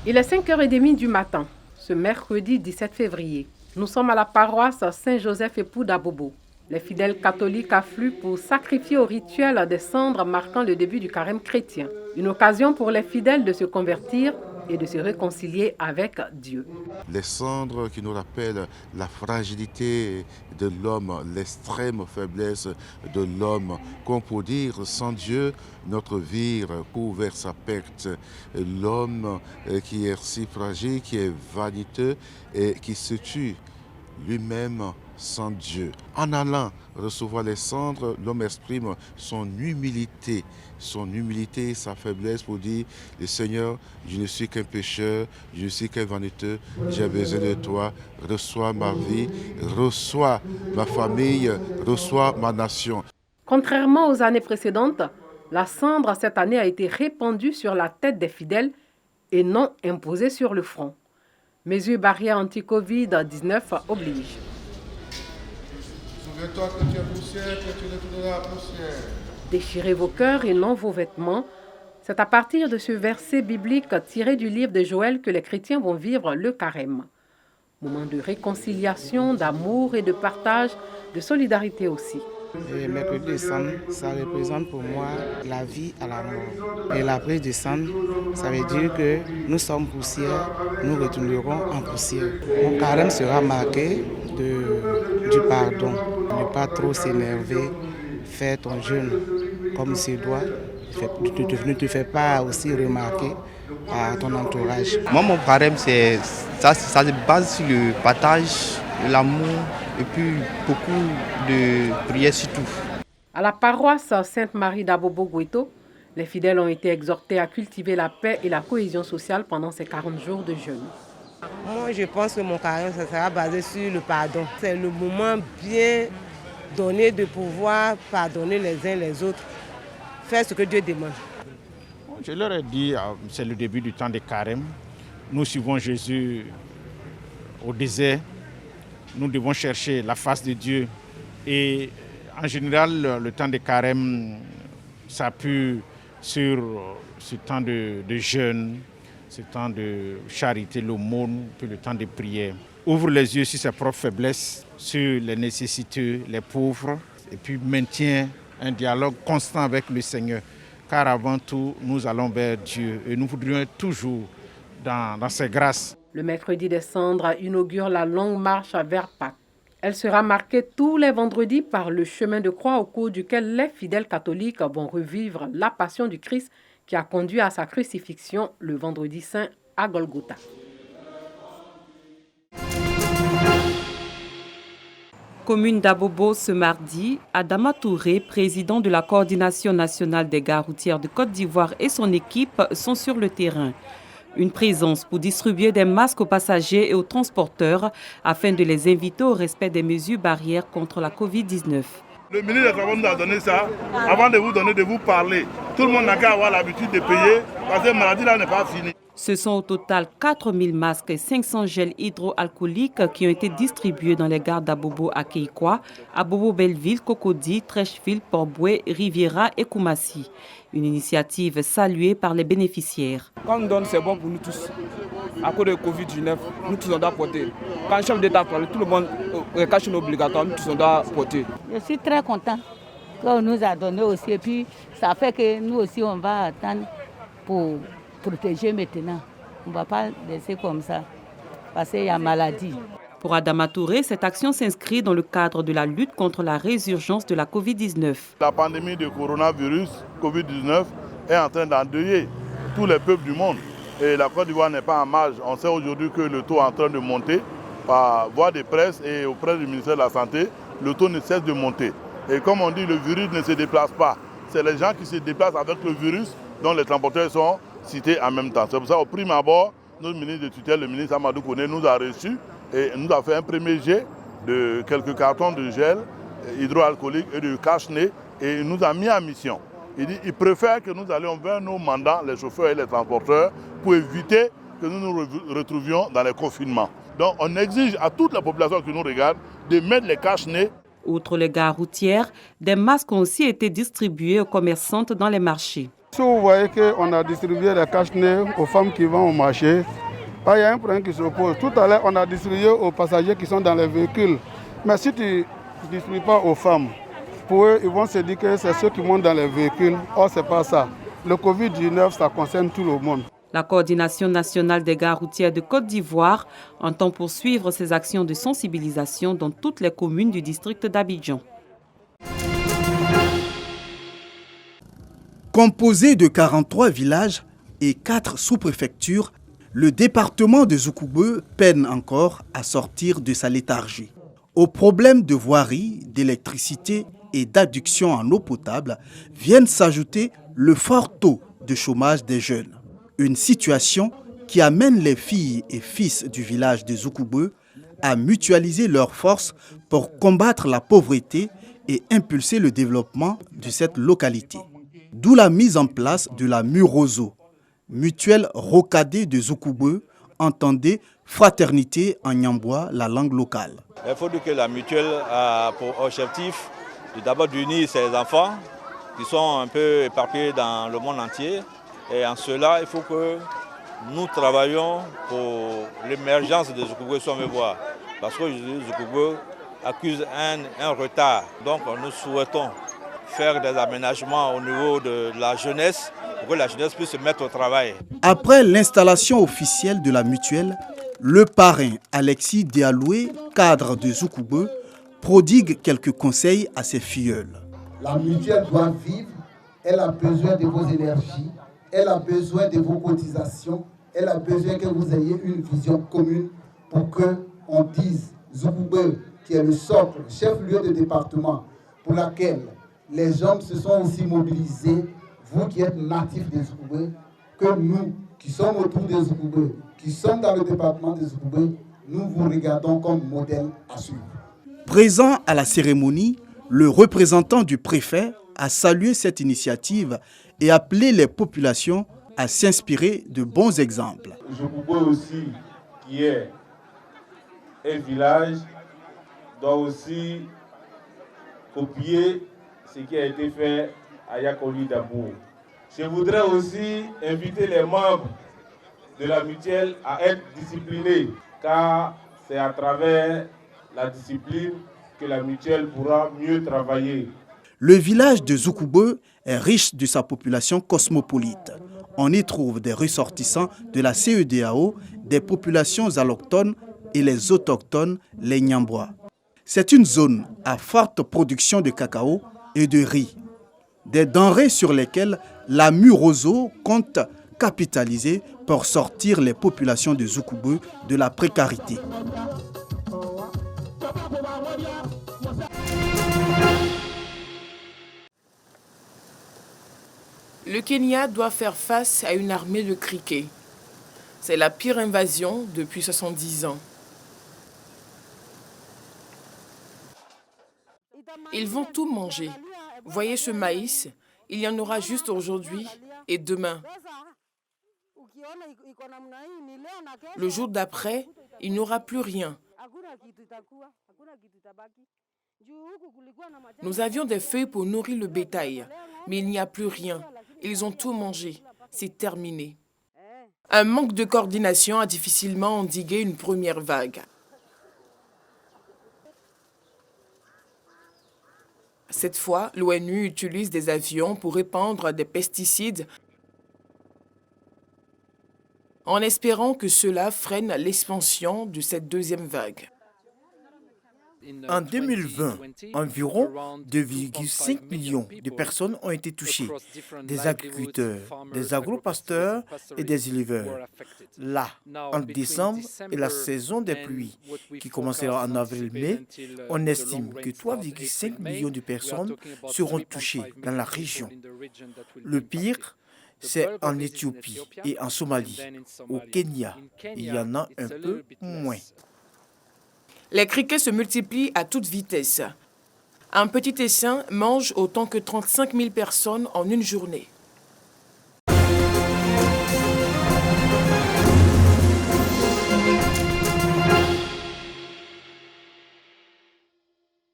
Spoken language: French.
Il est 5h30 du matin, ce mercredi 17 février. Nous sommes à la paroisse Saint-Joseph époux d'Abobo. Les fidèles catholiques affluent pour sacrifier au rituel des cendres marquant le début du carême chrétien. Une occasion pour les fidèles de se convertir et de se réconcilier avec Dieu. Les cendres qui nous rappellent la fragilité de l'homme, l'extrême faiblesse de l'homme, qu'on peut dire sans Dieu, notre vie court vers sa perte. L'homme qui est si fragile, qui est vaniteux et qui se tue lui-même sans Dieu. En allant recevoir les cendres, l'homme exprime son humilité, sa faiblesse pour dire, le Seigneur, je ne suis qu'un pécheur, je ne suis qu'un vaniteux, j'ai besoin de toi, reçois ma vie, reçois ma famille, reçois ma nation. Contrairement aux années précédentes, la cendre cette année a été répandue sur la tête des fidèles et non imposée sur le front. Mesures barrières anti-Covid-19 obligent. Souviens-toi que tu es poussière, que tu retourneras à poussière. Déchirez vos cœurs et non vos vêtements. C'est à partir de ce verset biblique tiré du livre de Joël que les chrétiens vont vivre le carême. Moment de réconciliation, d'amour et de partage, de solidarité aussi. Le mercredi de sang, ça représente pour moi la vie à la mort. Et la prise de sang, ça veut dire que nous sommes poussière, nous retournerons en poussière. Mon carême sera marqué du pardon. Ne pas trop s'énerver, faire ton jeûne comme il se doit. Ne te fais pas aussi remarquer par ton entourage. Moi, mon carême, ça se base sur le partage, l'amour et puis beaucoup de prières surtout. À la paroisse Sainte-Marie d'Abobo-Gueto, les fidèles ont été exhortés à cultiver la paix et la cohésion sociale pendant ces 40 jours de jeûne. Moi, je pense que mon carême, ça sera basé sur le pardon. C'est le moment bien donné de pouvoir pardonner les uns les autres, faire ce que Dieu demande. Je leur ai dit, c'est le début du temps de carême. Nous suivons Jésus au désert. Nous devons chercher la face de Dieu. Et en général, le temps de carême s'appuie sur ce temps de jeûne, ce temps de charité, l'aumône, puis le temps de prière. Ouvre les yeux sur ses propres faiblesses, sur les nécessiteux, les pauvres, et puis maintient un dialogue constant avec le Seigneur. Car avant tout, nous allons vers Dieu et nous voudrions toujours dans ses grâces. Le mercredi des cendres inaugure la longue marche vers Pâques. Elle sera marquée tous les vendredis par le chemin de croix au cours duquel les fidèles catholiques vont revivre la passion du Christ qui a conduit à sa crucifixion le vendredi saint à Golgotha. Commune d'Abobo ce mardi, Adama Touré, président de la coordination nationale des gares routières de Côte d'Ivoire et son équipe sont sur le terrain. Une présence pour distribuer des masques aux passagers et aux transporteurs afin de les inviter au respect des mesures barrières contre la Covid-19. Le ministre des Travaux nous a donné ça avant de vous donner, de vous parler. Tout le monde n'a qu'à avoir l'habitude de payer parce que cette maladie-là n'est pas finie. Ce sont au total 4000 masques et 500 gels hydroalcooliques qui ont été distribués dans les gares d'Abobo à Keikwa, Abobo-Belleville, Cocody, Trècheville, Port-Bouët, Riviera et Koumassi. Une initiative saluée par les bénéficiaires. Quand on donne, c'est bon pour nous tous. À cause de Covid-19, nous tous on doit porter. Quand le chef d'État parle, tout le monde cache une obligatoire, nous tous on doit porter. Je suis très content qu'on nous a donné aussi. Et puis ça fait que nous aussi on va attendre pour protéger maintenant. On ne va pas laisser comme ça, parce qu'il y a maladie. Pour Adama Touré, cette action s'inscrit dans le cadre de la lutte contre la résurgence de la Covid-19. La pandémie de coronavirus, Covid-19, est en train d'endeuiller tous les peuples du monde. Et la Côte d'Ivoire n'est pas en marge. On sait aujourd'hui que le taux est en train de monter par voie de presse et auprès du ministère de la Santé. Le taux ne cesse de monter. Et comme on dit, le virus ne se déplace pas. C'est les gens qui se déplacent avec le virus dont les transporteurs sont cités en même temps. C'est pour ça qu'au prime abord, notre ministre de tutelle, le ministre Amadou Koné, nous a reçus et nous a fait un premier jet de quelques cartons de gel hydroalcoolique et de cache-nez et il nous a mis en mission. Il dit qu'il préfère que nous allions vers nos mandants, les chauffeurs et les transporteurs, pour éviter que nous nous retrouvions dans les confinements. Donc on exige à toute la population qui nous regarde de mettre les cache-nez. Outre les gares routières, des masques ont aussi été distribués aux commerçantes dans les marchés. Si vous voyez qu'on a distribué des cache-nez aux femmes qui vont au marché, il y a un problème qui se pose. Tout à l'heure, on a distribué aux passagers qui sont dans les véhicules. Mais si tu ne distribues pas aux femmes, pour eux, ils vont se dire que c'est ceux qui montent dans les véhicules. Or, ce n'est pas ça. Le Covid-19, ça concerne tout le monde. La Coordination nationale des gares routières de Côte d'Ivoire entend poursuivre ses actions de sensibilisation dans toutes les communes du district d'Abidjan. Composé de 43 villages et 4 sous-préfectures, le département de Zoukoubeu peine encore à sortir de sa léthargie. Aux problèmes de voirie, d'électricité et d'adduction en eau potable viennent s'ajouter le fort taux de chômage des jeunes. Une situation qui amène les filles et fils du village de Zoukoubeu à mutualiser leurs forces pour combattre la pauvreté et impulser le développement de cette localité. D'où la mise en place de la Murozo, mutuelle rocadée de Zoukoubeu, entendez fraternité en nyambois, la langue locale. Il faut dire que la mutuelle a pour objectif d'abord d'unir ses enfants qui sont un peu éparpillés dans le monde entier. Et en cela, il faut que nous travaillions pour l'émergence de Zoukoubeu sur mes voies. Parce que Zoukoubeu accuse un retard. Donc nous souhaitons faire des aménagements au niveau de la jeunesse pour que la jeunesse puisse se mettre au travail. Après l'installation officielle de la mutuelle, le parrain Alexis Dialoué, cadre de Zoukoubeu, prodigue quelques conseils à ses filleuls. La mutuelle doit vivre, elle a besoin de vos énergies, elle a besoin de vos cotisations, elle a besoin que vous ayez une vision commune pour qu'on dise Zoukoubeu, qui est le socle, chef-lieu de département, pour laquelle les jeunes se sont aussi mobilisés, vous qui êtes natifs de Zoukoubeu, que nous qui sommes autour de Zoukoubeu, qui sommes dans le département de Zoukoubeu, nous vous regardons comme modèle à suivre. Présent à la cérémonie, le représentant du préfet a salué cette initiative et appelé les populations à s'inspirer de bons exemples. Zoukoubeu aussi, qui est un village, doit aussi copier ce qui a été fait à Yakoli Dabo. Je voudrais aussi inviter les membres de la mutuelle à être disciplinés, car c'est à travers la discipline que la mutuelle pourra mieux travailler. Le village de Zoukoubeu est riche de sa population cosmopolite. On y trouve des ressortissants de la CEDEAO, des populations allochtones et les autochtones, les Nyambois. C'est une zone à forte production de cacao et de riz, des denrées sur lesquelles la Murozo compte capitaliser pour sortir les populations de Zoukoubeu de la précarité. Le Kenya doit faire face à une armée de criquets. C'est la pire invasion depuis 70 ans. Ils vont tout manger. Voyez ce maïs, il y en aura juste aujourd'hui et demain. Le jour d'après, il n'y aura plus rien. Nous avions des feuilles pour nourrir le bétail, mais il n'y a plus rien. Ils ont tout mangé. C'est terminé. Un manque de coordination a difficilement endigué une première vague. Cette fois, l'ONU utilise des avions pour répandre des pesticides en espérant que cela freine l'expansion de cette deuxième vague. En 2020, environ 2,5 millions de personnes ont été touchées, des agriculteurs, des agropasteurs et des éleveurs. Là, en décembre et la saison des pluies, qui commencera en avril-mai, on estime que 3,5 millions de personnes seront touchées dans la région. Le pire, c'est en Éthiopie et en Somalie. Au Kenya, il y en a un peu moins. Les criquets se multiplient à toute vitesse. Un petit essaim mange autant que 35 000 personnes en une journée.